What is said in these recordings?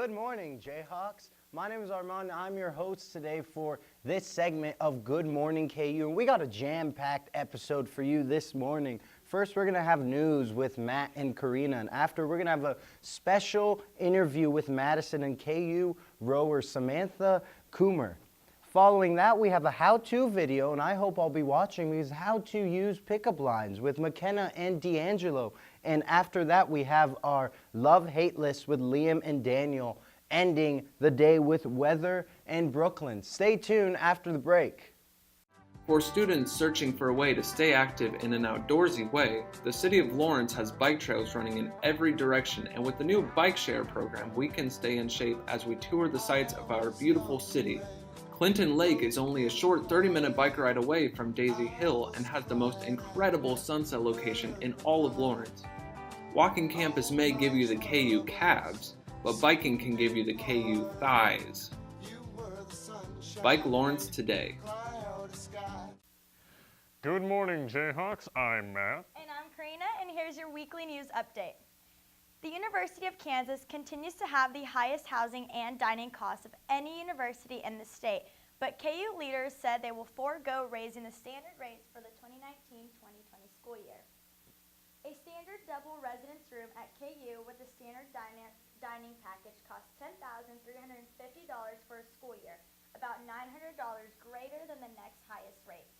Good morning, Jayhawks. My name is Armand. I'm your host today for this segment of Good Morning KU. And we got a jam-packed episode for you this morning. First, we're going to have news with Matt and Karina. And after, we're going to have a special interview with Madison and KU rower Samantha Kummer. Following that, we have a how-to video, and I hope I'll be watching these how to use pickup lines with McKenna and D'Angelo. And after that, we have our love-hate list with Liam and Daniel, ending the day with weather and Brooklyn. Stay tuned after the break. For students searching for a way to stay active in an outdoorsy way, the City of Lawrence has bike trails running in every direction, and with the new bike share program, we can stay in shape as we tour the sights of our beautiful city. Clinton Lake is only a short 30-minute bike ride away from Daisy Hill and has the most incredible sunset location in all of Lawrence. Walking campus may give you the KU calves, but biking can give you the KU thighs. Bike Lawrence today. Good morning, Jayhawks. I'm Matt. And I'm Karina, and here's your weekly news update. The University of Kansas continues to have the highest housing and dining costs of any university in the state, but KU leaders said they will forego raising the standard rates for the 2019-2020 school year. A standard double residence room at KU with a standard dining package costs $10,350 for a school year, about $900 greater than the next highest rates.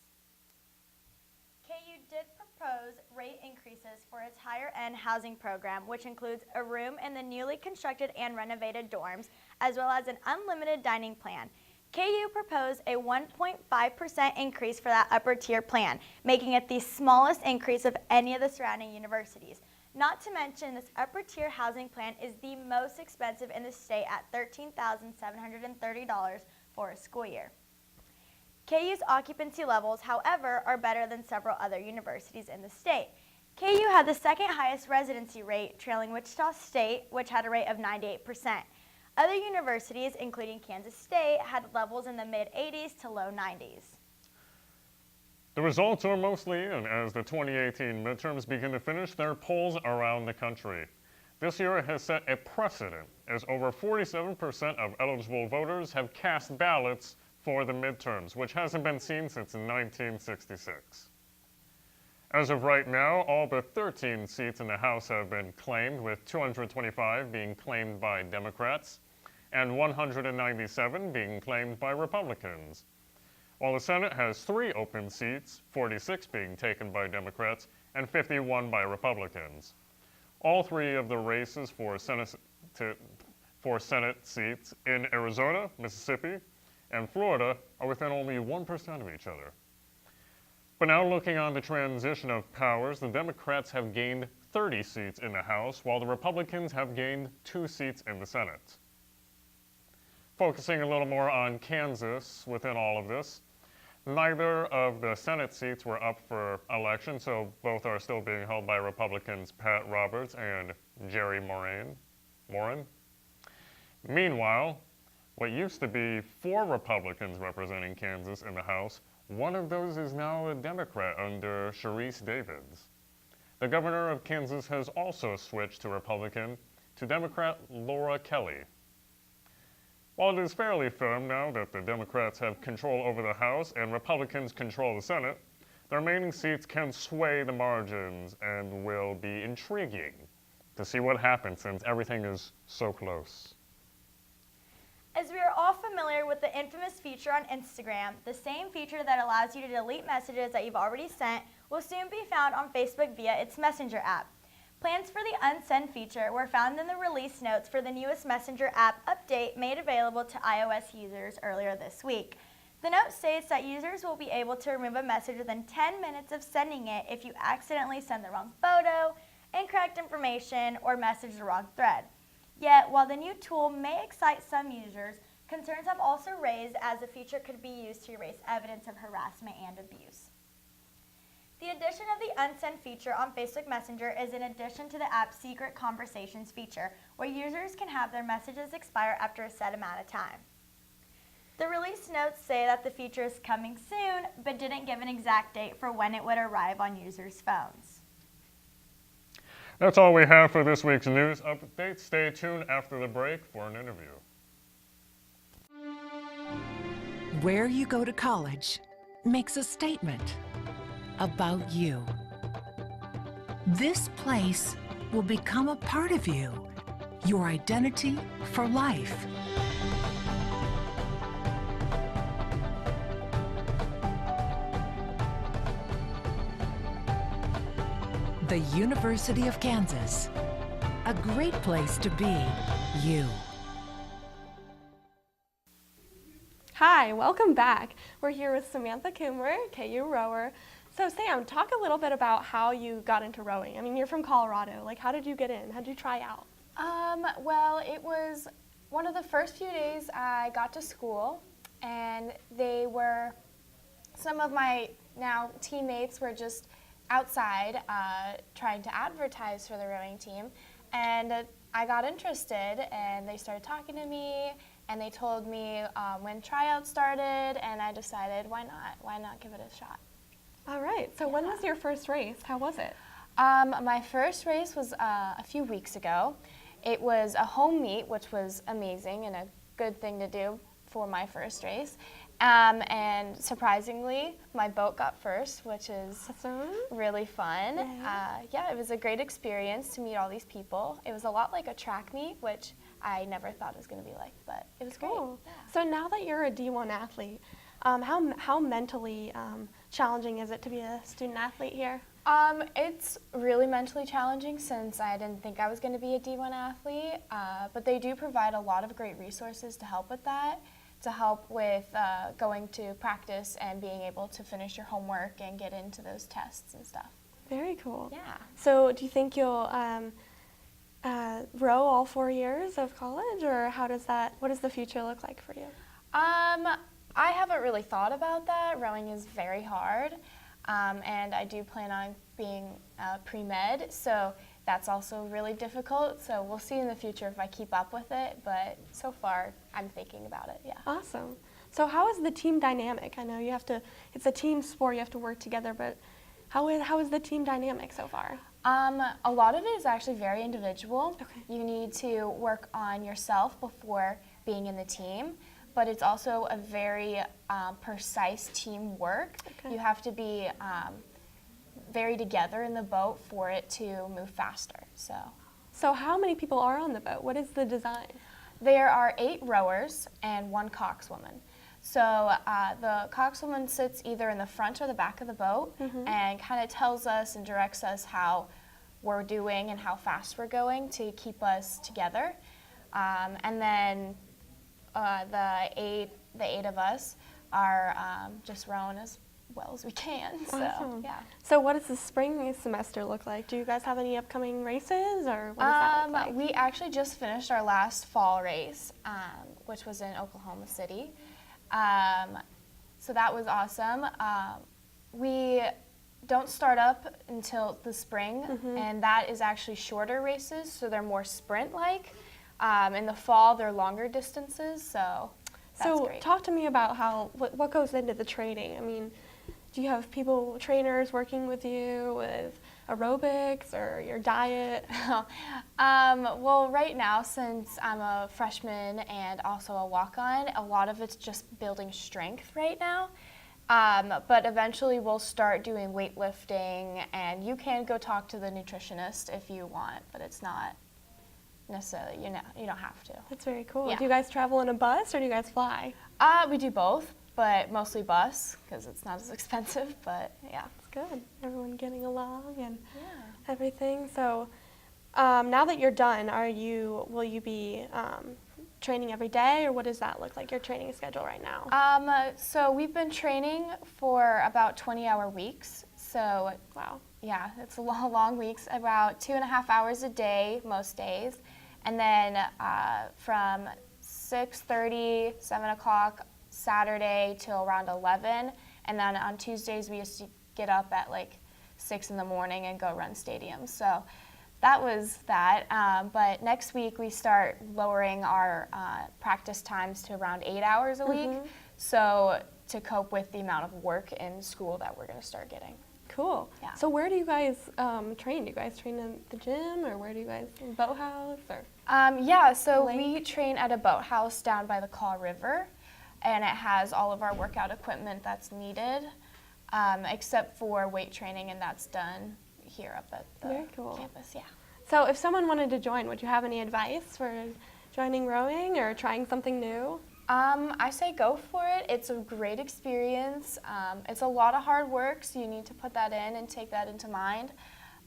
KU did propose rate increases for its higher-end housing program, which includes a room in the newly constructed and renovated dorms, as well as an unlimited dining plan. KU proposed a 1.5% increase for that upper tier plan, making it the smallest increase of any of the surrounding universities. Not to mention, this upper tier housing plan is the most expensive in the state at $13,730 for a school year. KU's occupancy levels, however, are better than several other universities in the state. KU had the second highest residency rate, trailing Wichita State, which had a rate of 98%. Other universities, including Kansas State, had levels in the mid-80s to low 90s. The results are mostly in as the 2018 midterms begin to finish their polls around the country. This year it has set a precedent, as over 47% of eligible voters have cast ballots for the midterms, which hasn't been seen since 1966. As of right now, all but 13 seats in the House have been claimed, with 225 being claimed by Democrats and 197 being claimed by Republicans. While the Senate has 3 open seats, 46 being taken by Democrats and 51 by Republicans. All 3 of the races for Senate seats in Arizona, Mississippi, and Florida are within only 1% of each other. But now looking on the transition of powers, the Democrats have gained 30 seats in the House, while the Republicans have gained 2 seats in the Senate. Focusing a little more on Kansas within all of this, neither of the Senate seats were up for election, so both are still being held by Republicans Pat Roberts and Jerry Moran. Meanwhile, what used to be 4 Republicans representing Kansas in the House, one of those is now a Democrat under Sharice Davids. The governor of Kansas has also switched to Republican to Democrat Laura Kelly. While it is fairly firm now that the Democrats have control over the House and Republicans control the Senate, the remaining seats can sway the margins and will be intriguing to see what happens since everything is so close. As we are all familiar with the infamous feature on Instagram, the same feature that allows you to delete messages that you've already sent will soon be found on Facebook via its Messenger app. Plans for the unsend feature were found in the release notes for the newest Messenger app update made available to iOS users earlier this week. The note states that users will be able to remove a message within 10 minutes of sending it if you accidentally send the wrong photo, incorrect information, or message the wrong thread. Yet, while the new tool may excite some users, concerns have also raised as the feature could be used to erase evidence of harassment and abuse. The addition of the unsend feature on Facebook Messenger is in addition to the app's secret conversations feature, where users can have their messages expire after a set amount of time. The release notes say that the feature is coming soon, but didn't give an exact date for when it would arrive on users' phones. That's all we have for this week's news update. Stay tuned after the break for an interview. Where you go to college makes a statement about you. This place will become a part of you, your identity for life. The University of Kansas, a great place to be you. Hi, welcome back. We're here with Samantha Kummer, KU rower. So Sam, talk a little bit about how you got into rowing. I mean, you're from Colorado. Like, how did you get in? How did you try out? Well, it was one of the first few days I got to school, and some of my now teammates were just outside trying to advertise for the rowing team, and I got interested, and they started talking to me, and they told me when tryouts started, and I decided, why not? Why not give it a shot? All right, so when was your first race? How was it? My first race was a few weeks ago. It was a home meet, which was amazing and a good thing to do for my first race. And surprisingly, my boat got first, which is awesome. Really fun. Yeah, it was a great experience to meet all these people. It was a lot like a track meet, which I never thought it was going to be like, but it was cool. great. Yeah. So now that you're a D1 athlete, how mentally challenging is it to be a student athlete here? It's really mentally challenging since I didn't think I was going to be a D1 athlete, but they do provide a lot of great resources to help with that, to help with going to practice and being able to finish your homework and get into those tests and stuff. Very cool. Yeah. So do you think you'll row all 4 years of college, or what does the future look like for you? I haven't really thought about that. Rowing is very hard, and I do plan on being pre-med, so that's also really difficult. So we'll see in the future if I keep up with it, but so far I'm thinking about it, yeah. Awesome. So how is the team dynamic? I know it's a team sport, you have to work together, but how is the team dynamic so far? A lot of it is actually very individual. Okay. You need to work on yourself before being in the team, but it's also a very precise teamwork. Okay. You have to be very together in the boat for it to move faster. So how many people are on the boat? What is the design? There are 8 rowers and 1 coxswoman. So the coxswoman sits either in the front or the back of the boat and kind of tells us and directs us how we're doing and how fast we're going to keep us together. And then the eight of us are just rowing as well as we can. Awesome. So, yeah. So what does the spring semester look like? Do you guys have any upcoming races, or what does that look like? We actually just finished our last fall race, which was in Oklahoma City. So that was awesome. We don't start up until the spring, and that is actually shorter races, so they're more sprint-like. In the fall, they're longer distances, so that's great. Talk to me about what goes into the training. I mean, do you have trainers working with you with aerobics or your diet? Well, right now, since I'm a freshman and also a walk-on, a lot of it's just building strength right now. But eventually we'll start doing weightlifting, and you can go talk to the nutritionist if you want, but it's not necessarily, you don't have to. That's very cool. Yeah. Do you guys travel in a bus or do you guys fly? We do both, but mostly bus because it's not as expensive, but yeah. It's good. Everyone getting along and everything. So now that you're done, will you be training every day, or what does that look like, your training schedule right now? So we've been training for about 20-hour weeks. So Wow. yeah, it's long weeks, about 2.5 hours a day most days. And then from 6:30, 7 o'clock Saturday till around 11. And then on Tuesdays we used to get up at like 6 in the morning and go run stadiums. So that was that. But next week we start lowering our practice times to around 8 hours a week. So to cope with the amount of work in school that we're going to start getting. Cool. Yeah. So where do you guys train? Do you guys train in the gym, or where do you guys, in boathouse, or? Yeah, so Lake? we train at a boathouse down by the Kaw River, and it has all of our workout equipment that's needed, except for weight training, and that's done here up at the Very cool. campus. Yeah. So if someone wanted to join, would you have any advice for joining rowing or trying something new? I say go for it. It's a great experience. It's a lot of hard work, so you need to put that in and take that into mind.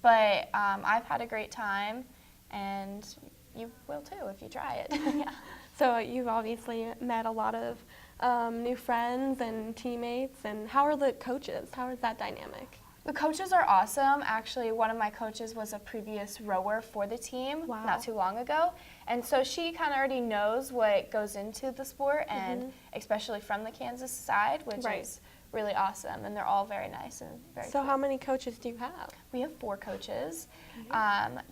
But I've had a great time, and you will too if you try it. Yeah. So you've obviously met a lot of new friends and teammates, and how are the coaches? How is that dynamic? The coaches are awesome. Actually, one of my coaches was a previous rower for the team Wow. not too long ago. And so she kind of already knows what goes into the sport, and especially from the Kansas side, which Right. is really awesome. And they're all very nice and very So cool. how many coaches do you have? We have 4 coaches,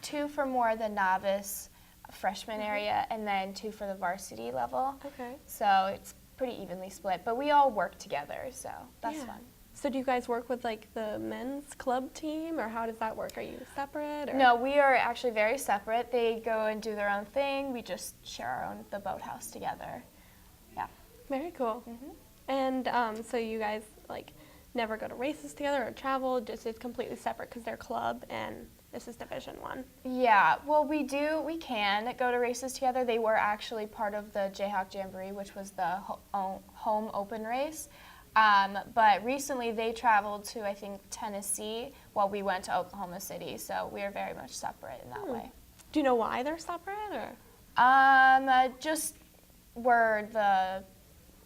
2 for more the novice freshman area, and then 2 for the varsity level. Okay. So it's pretty evenly split, but we all work together, so that's Yeah. fun. So do you guys work with like the men's club team, or how does that work? Are you separate? Or? No, we are actually very separate. They go and do their own thing. We just share our own, the boathouse together. Yeah. Very cool. And so you guys like never go to races together or travel, just it's completely separate because they're club and this is Division 1. Yeah, well, we can go to races together. They were actually part of the Jayhawk Jamboree, which was the home open race. But recently they traveled to, I think, Tennessee while we went to Oklahoma City. So we are very much separate in that way. Do you know why they're separate, or? Just were the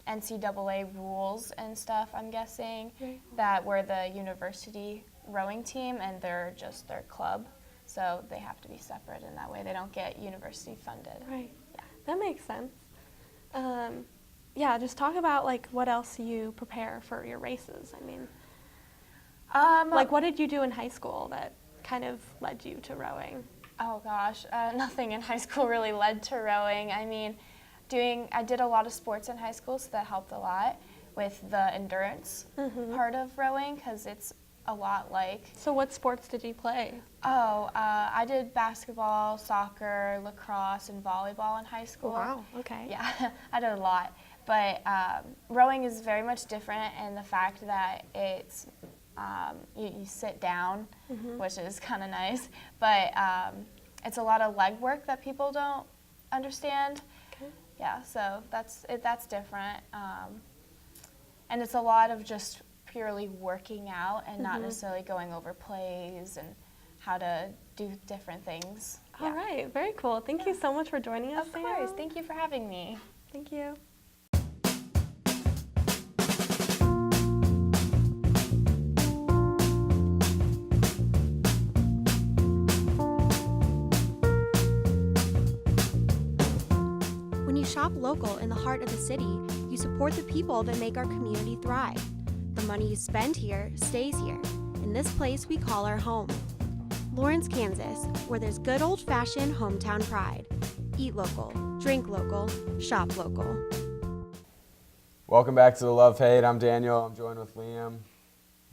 NCAA rules and stuff, I'm guessing, that we're the university rowing team and they're just their club. So they have to be separate in that way. They don't get university funded. Right. Yeah. That makes sense. Yeah, just talk about like what else you prepare for your races. I mean, like what did you do in high school that kind of led you to rowing? Oh gosh, nothing in high school really led to rowing. I mean, I did a lot of sports in high school, so that helped a lot with the endurance part of rowing, because it's a lot like. So what sports did you play? I did basketball, soccer, lacrosse, and volleyball in high school. Wow, okay. Yeah, I did a lot. But rowing is very much different in the fact that it's you sit down, which is kind of nice, but it's a lot of leg work that people don't understand. Okay. Yeah, so that's different. And it's a lot of just purely working out and not necessarily going over plays and how to do different things. All right, very cool. Thank you so much for joining us. Of course, thank you for having me. Thank you. When you shop local in the heart of the city, you support the people that make our community thrive. The money you spend here stays here, in this place we call our home. Lawrence, Kansas, where there's good old-fashioned hometown pride. Eat local, drink local, shop local. Welcome back to the LoveHate. I'm Daniel. I'm joined with Liam.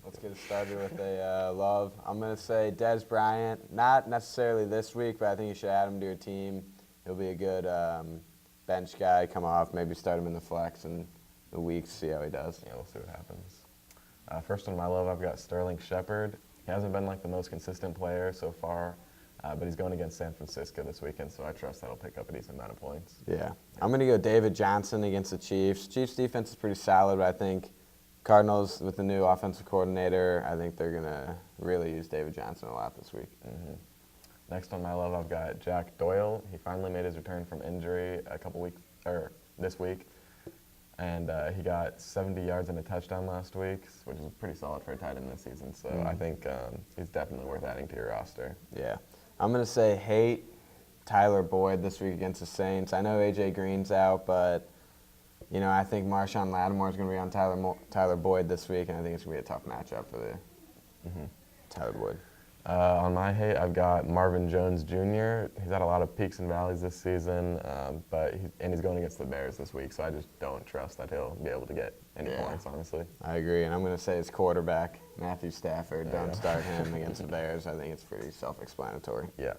Let's get started with a love. I'm going to say Des Bryant, not necessarily this week, but I think you should add him to your team. He'll be a good bench guy, come off, maybe start him in the flex in the weeks, see how he does. Yeah, we'll see what happens. First on my love, I've got Sterling Shepard. He hasn't been like the most consistent player so far, but he's going against San Francisco this weekend, so I trust that'll pick up a decent amount of points. Yeah. I'm going to go David Johnson against the Chiefs. Chiefs defense is pretty solid, but I think Cardinals with the new offensive coordinator, I think they're going to really use David Johnson a lot this week. Next on my love, I've got Jack Doyle. He finally made his return from injury this week. And he got 70 yards and a touchdown last week, which is pretty solid for a tight end this season. So I think he's definitely worth adding to your roster. Yeah. I'm going to say hate Tyler Boyd this week against the Saints. I know A.J. Green's out, but, you know, I think Marshawn Lattimore is going to be on Tyler Boyd this week, and I think it's going to be a tough matchup for the Tyler Boyd. On my hate, I've got Marvin Jones Jr. He's had a lot of peaks and valleys this season, but he's going against the Bears this week, so I just don't trust that he'll be able to get any points, honestly. I agree, and I'm going to say his quarterback, Matthew Stafford. Don't start him against the Bears. I think it's pretty self-explanatory. Yeah.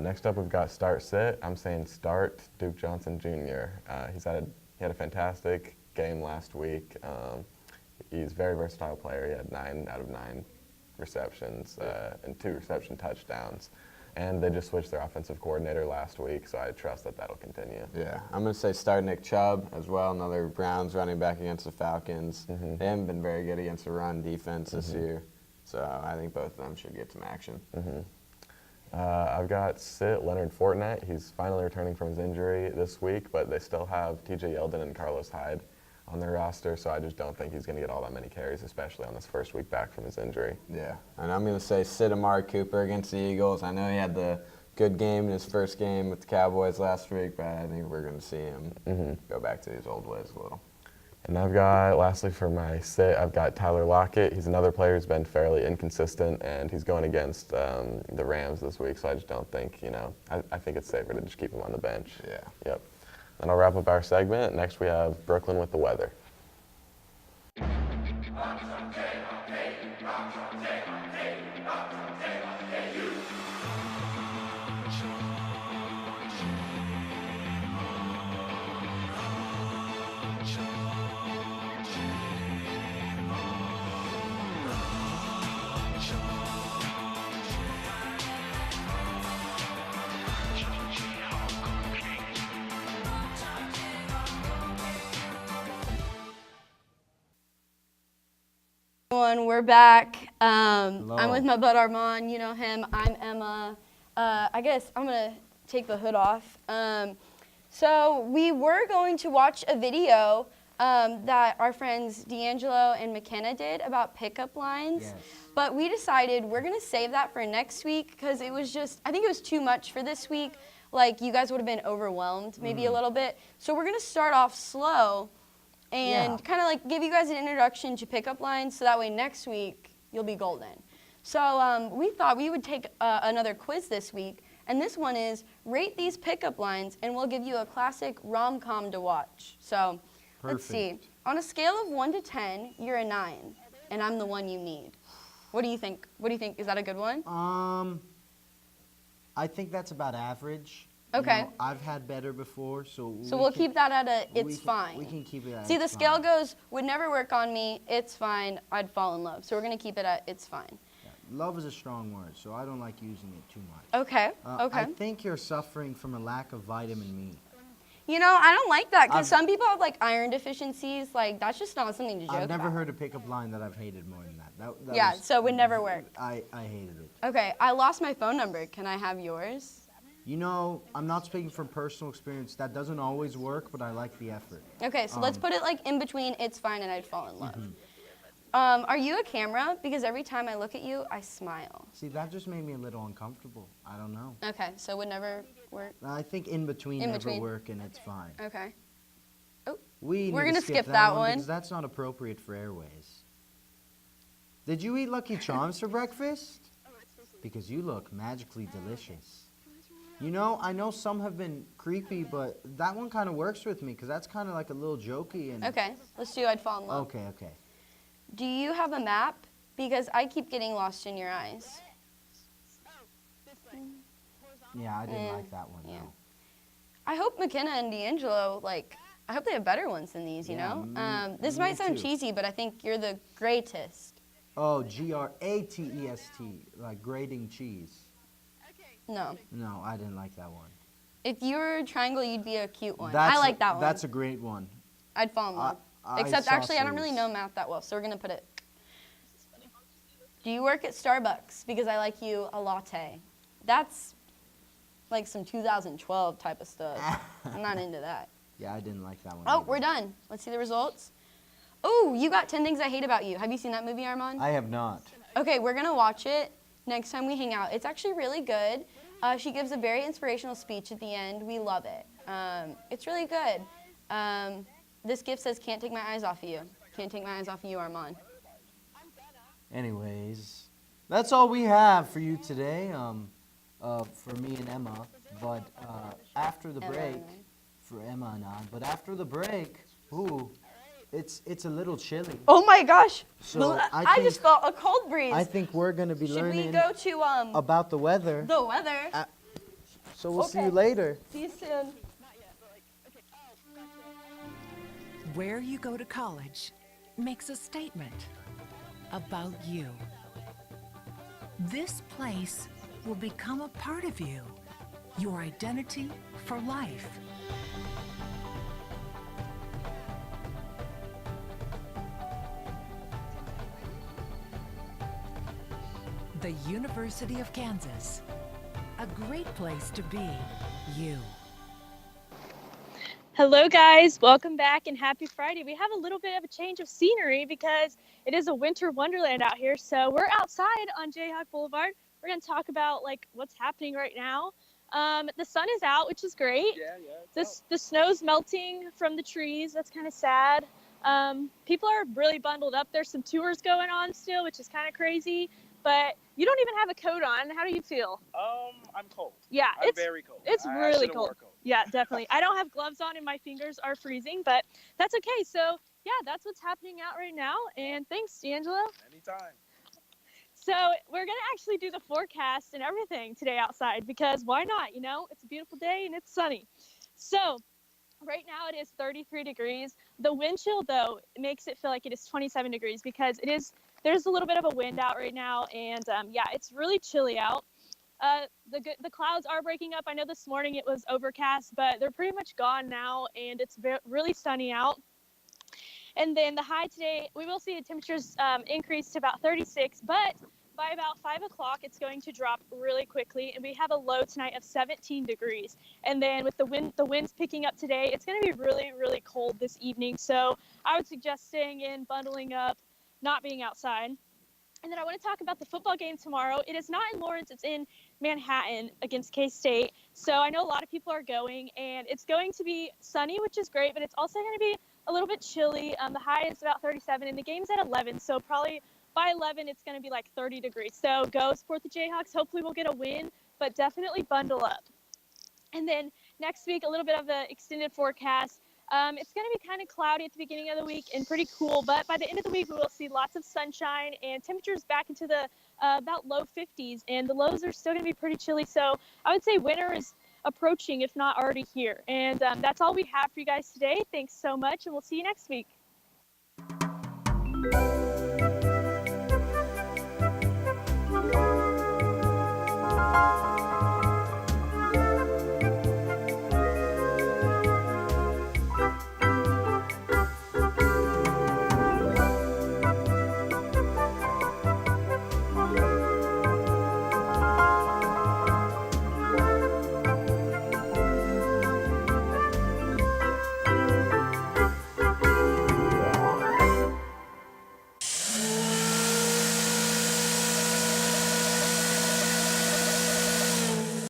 Next up, we've got start sit. I'm saying start Duke Johnson Jr. He had a fantastic game last week. He's a very versatile player. He had 9 out of 9 receptions and 2 reception touchdowns. And they just switched their offensive coordinator last week, so I trust that that'll continue. Yeah, I'm going to say start Nick Chubb as well, another Browns running back against the Falcons. They haven't been very good against the run defense this year, so I think both of them should get some action. I've got sit Leonard Fournette. He's finally returning from his injury this week, but they still have T.J. Yeldon and Carlos Hyde on their roster, so I just don't think he's going to get all that many carries, especially on this first week back from his injury. Yeah, and I'm going to say sit Amari Cooper against the Eagles. I know he had the good game in his first game with the Cowboys last week, but I think we're going to see him go back to his old ways a little. And I've got, lastly for my sit, I've got Tyler Lockett. He's another player who's been fairly inconsistent, and he's going against the Rams this week, so I just don't think, I think it's safer to just keep him on the bench. Yeah. Yep. And I'll wrap up our segment. Next we have Brooklyn with the weather. We're back. I'm with my bud Armand. You know him. I'm Emma. I guess I'm going to take the hood off. So we were going to watch a video that our friends D'Angelo and McKenna did about pickup lines. Yes. But we decided we're going to save that for next week because it was just, I think it was too much for this week. Like, you guys would have been overwhelmed maybe a little bit. So we're going to start off slow and kind of like give you guys an introduction to pickup lines so that way next week you'll be golden. So we thought we would take another quiz this week, and this one is rate these pickup lines, and we'll give you a classic rom-com to watch. So let's see. On a scale of 1 to 10, you're a 9, and I'm the one you need. What do you think? What do you think? Is that a good one? I think that's about average. Okay. You know, I've had better before, so we'll keep that at a it's fine. We can keep it at See, the it's scale fine. goes, would never work on me, it's fine, I'd fall in love. So we're going to keep it at it's fine. Yeah. Love is a strong word, so I don't like using it too much. Okay, okay. I think you're suffering from a lack of vitamin E. You know, I don't like that because some people have like iron deficiencies. Like, that's just not something to joke about. I've never heard a pickup line that I've hated more than that. Yeah, so it would never work. I hated it. Okay, I lost my phone number. Can I have yours? You know, I'm not speaking from personal experience. That doesn't always work, but I like the effort. Okay, so let's put it like in between it's fine and I'd fall in love. Are you a camera? Because every time I look at you, I smile. See, that just made me a little uncomfortable. I don't know. Okay, so it would never work? I think in between never work and it's fine. Okay. Oh, we're going to skip that that one. Because that's not appropriate for airways. Did you eat Lucky Charms for breakfast? Because you look magically delicious. You know, I know some have been creepy, but that one kind of works with me because that's kind of like a little jokey. And okay, let's do I'd fall in love. Okay, okay. Do you have a map? Because I keep getting lost in your eyes. Yeah, I didn't like that one, yeah. no. I hope McKenna and D'Angelo, like, I hope they have better ones than these, you know? This might sound cheesy, but I think you're the greatest. Oh, Gratest, like grating cheese. No. No, I didn't like that one. If you were a triangle, you'd be a cute one. I like that one. That's a great one. I'd fall in love. Except, actually, I don't really know math that well, so we're going to put it. Do you work at Starbucks? Because I like you a latte. That's like some 2012 type of stuff. I'm not into that. Yeah, I didn't like that one. Oh, we're done. Let's see the results. Oh, you got 10 Things I Hate About You. Have you seen that movie, Armand? I have not. Okay, we're going to watch it next time we hang out. It's actually really good. She gives a very inspirational speech at the end. We love it. It's really good. This gift says, can't take my eyes off of you. Can't take my eyes off of you, Armand. Anyways, That's all we have for you today, for me and Emma. But after the break, for Emma and I. But after the break, it's a little chilly. Oh my gosh! So I just felt a cold breeze. I think we're gonna be learning Should we go to about the weather. the weather? So we'll see you later. See you soon. Where you go to college makes a statement about you. This place will become a part of you, your identity for life. The University of Kansas, a great place to be you. Hello guys, welcome back and happy Friday. We have a little bit of a change of scenery because it is a winter wonderland out here. So we're outside on Jayhawk Boulevard. We're going to talk about what's happening right now. The sun is out, which is great. The snow's melting from the trees. That's kind of sad. People are really bundled up. There's some tours going on still, which is kind of crazy. But you don't even have a coat on. How do you feel? I'm cold. Yeah, I'm very cold. It's I really should've cold. wore a coat. Yeah, definitely. I don't have gloves on and my fingers are freezing, but that's okay. So yeah, that's what's happening out right now. And thanks, D'Angelo. Anytime. So we're gonna actually do the forecast and everything today outside because why not? You know, it's a beautiful day and it's sunny. So right now it is 33 degrees. The wind chill though makes it feel like it is 27 degrees because there's a little bit of a wind out right now, and yeah, it's really chilly out. The clouds are breaking up. I know this morning it was overcast, but they're pretty much gone now, and it's really sunny out. And then the high today, we will see the temperatures increase to about 36, but by about 5 o'clock, it's going to drop really quickly, and we have a low tonight of 17 degrees. And then with the winds picking up today, it's going to be really, really cold this evening. So I would suggest staying in, bundling up, not being outside. And then I want to talk about the football game tomorrow. It is not in Lawrence, it's in Manhattan against K-State. So I know a lot of people are going, and it's going to be sunny, which is great, but it's also going to be a little bit chilly. The high is about 37, and the game's at 11, so probably by 11, it's going to be like 30 degrees. So go support the Jayhawks. Hopefully we'll get a win, but definitely bundle up. And then next week, a little bit of an extended forecast. It's going to be kind of cloudy at the beginning of the week and pretty cool, but by the end of the week, we will see lots of sunshine and temperatures back into the about low 50s, and the lows are still going to be pretty chilly. So I would say winter is approaching, if not already here. And that's all we have for you guys today. Thanks so much, and we'll see you next week.